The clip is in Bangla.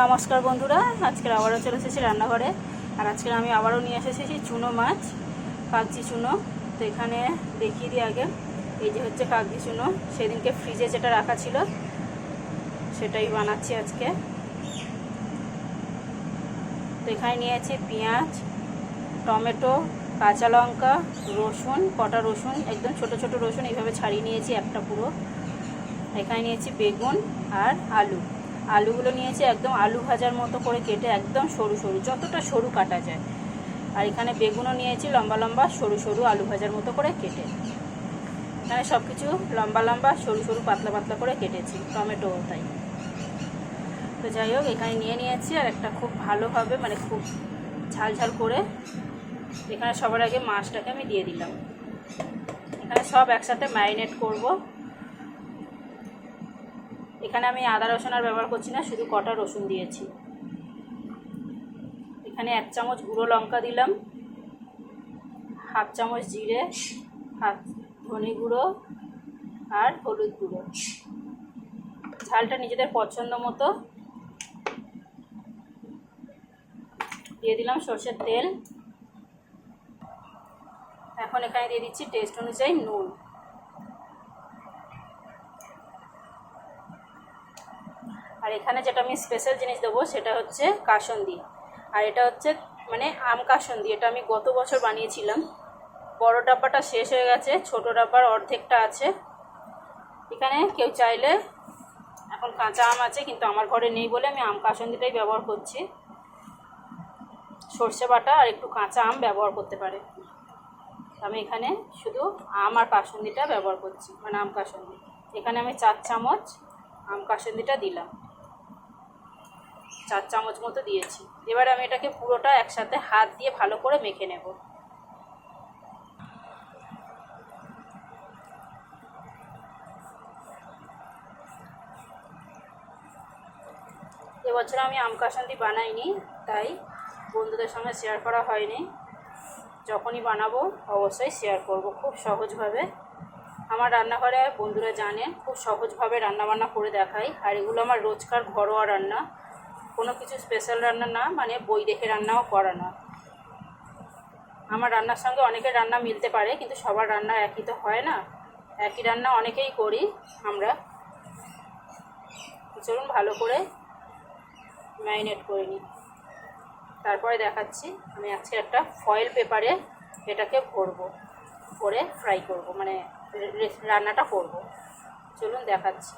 নমস্কার বন্ধুরা, আজকে আবারও চলে এসেছি রান্নাঘরে। আর আজকে আমি আবারও নিয়ে এসেছি চুনো মাছ, কাগজি চুনো। তো এখানে দেখিয়ে দিই আগে, এই যে হচ্ছে কাগজি চুনো। সেদিনকে ফ্রিজে যেটা রাখা ছিল সেটাই বানাচ্ছি আজকে। তো এখানে নিয়েছি পেঁয়াজ, টমেটো, কাঁচা লঙ্কা, রসুন, কটা রসুন, একদম ছোট ছোট রসুন এইভাবে ছাড়িয়ে নিয়েছি একটা পুরো। এখানে নিয়েছি বেগুন আর আলুগুলো নিয়েছি একদম আলু ভাজার মতো করে কেটে, একদম সরু সরু, যতটা সরু কাটা যায়। আর এখানে বেগুনও নিয়েছি লম্বা লম্বা সরু সরু আলু ভাজার মতো করে কেটে। এখানে সব কিছু লম্বা লম্বা সরু সরু পাতলা পাতলা করে কেটেছি, টমেটো তাই। তো যাই হোক, এখানে নিয়ে নিয়েছি। আর একটা খুব ভালোভাবে মানে খুব ঝাল ঝাল করে এখানে সবার আগে মাছটাকে আমি দিয়ে দিলাম। এখানে সব একসাথে ম্যারিনেট করব। এখানে আমি আদা রসুন আর ব্যবহার করছি না, শুধু কটা রসুন দিয়েছি। এখানে 1 চামচ গুঁড়ো লঙ্কা দিলাম, 1/2 চামচ জিরে, ধনে গুঁড়ো আর হলুদ গুঁড়ো। ঝালটা নিজেদের পছন্দ মতো দিয়ে দিলাম। সরষের তেল। এখন এখানে দিয়ে দিচ্ছি টেস্ট অনুযায়ী নুন। আর এখানে যেটা আমি স্পেশাল জিনিস দেবো সেটা হচ্ছে কাসুন্দি। আর এটা হচ্ছে মানে আম কাসুন্দি। এটা আমি গত বছর বানিয়েছিলাম। বড় ডাব্বাটা শেষ হয়ে গেছে, ছোট ডাব্বার অর্ধেকটা আছে। এখানে কেউ চাইলে, এখন কাঁচা আম আছে কিন্তু আমার ঘরে নেই বলে আমি আম কাসুন্দিটাই ব্যবহার করছি। সর্ষে বাটা আর একটু কাঁচা আম ব্যবহার করতে পারে। আমি এখানে শুধু আম আর কাসুন্দিটা ব্যবহার করছি, মানে আম কাসুন্দি। এখানে আমি 4 চামচ আম কাসুন্দিটা দিলাম, 4 চামচ মতো দিয়েছি। এবার আমি এটাকে পুরোটা একসাথে হাত দিয়ে ভালো করে মেখে নেব। এবছর আমি আম কাসুন্দি বানাইনি, তাই বন্ধুদের সঙ্গে শেয়ার করা হয়নি। যখনই বানাবো অবশ্যই শেয়ার করব খুব সহজভাবে। আমার রান্নাঘরে বন্ধুরা জানে খুব সহজভাবে রান্নাবান্না করে দেখাই। আর এগুলো আমার রোজকার ঘরোয়া রান্না, কোনো কিছু স্পেশাল রান্না না, মানে বই দেখে রান্নাও করা না। আমার রান্নার সঙ্গে অনেকের রান্না মিলতে পারে, কিন্তু সবার রান্না একই তো হয় না। একই রান্না অনেকেই করি আমরা। চলুন ভালো করে ম্যারিনেট করে নিই, তারপরে দেখাচ্ছি। আমি আজকে একটা ফয়েল পেপারে এটাকে ভরে ফ্রাই করব, মানে রান্নাটা করব। চলুন দেখাচ্ছি।